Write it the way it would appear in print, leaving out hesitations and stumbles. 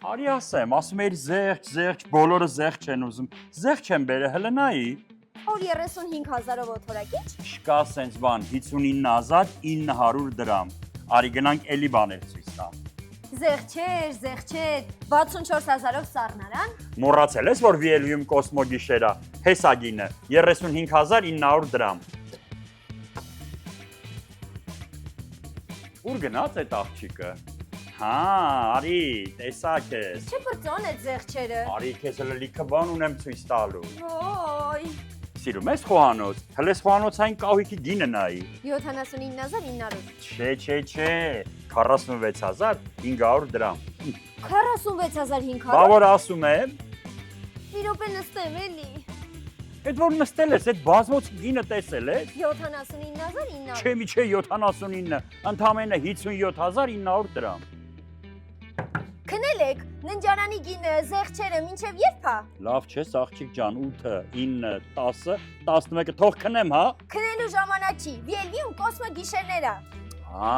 Արի ասում էր զեղչ, բոլորը զեղչ են ուզում, զեղչ են բերը, հլը նայի։ Որ 35,000-ով օթորակիչ։ Չկա սենց բան, 59,900 դրամ։ Արի գնանք էլի բաներ ցույց տամ։ Զեղչեր, 64,000-ով սառնարան։ Մոռացել ես, որ Վիելյում Կոսմո գիշերա, հեսագինը, 35,900 դրամ։ Ուր գնաց այդ աղջիկը։ Հա, արի, տեսակ ես։ Չէ բրծոն այդ զեղչերը։ Արի, քեզ հլը լիքը բան ունեմ ցույց տալու։ Ոյ։ Սիրում ես խոհանոց, հլես խոհանոցային կահույքի գինը նայի։ 79,900։ Չէ, 46,500 դրամ։ 46,500։ Բա որ ասում եմ, Մի րոպե նստեմ էլի։ այդ որ նստել ես, այդ բազմոցի գինը տեսել ես։ 79,900։ Չէ, մի չէ 79, ընդամենը 57,900 դրամ։ Քնել եք, ննջարանի գինը, զեղչերը, մինչև երբ հա։ Լավ չես, աղջիկ ջան, 8, 9, 10, 11, թող քնեմ, հա։ Քնելու ժամանակ չի, Վիելյում Կոսմո գիշերները։ Հա,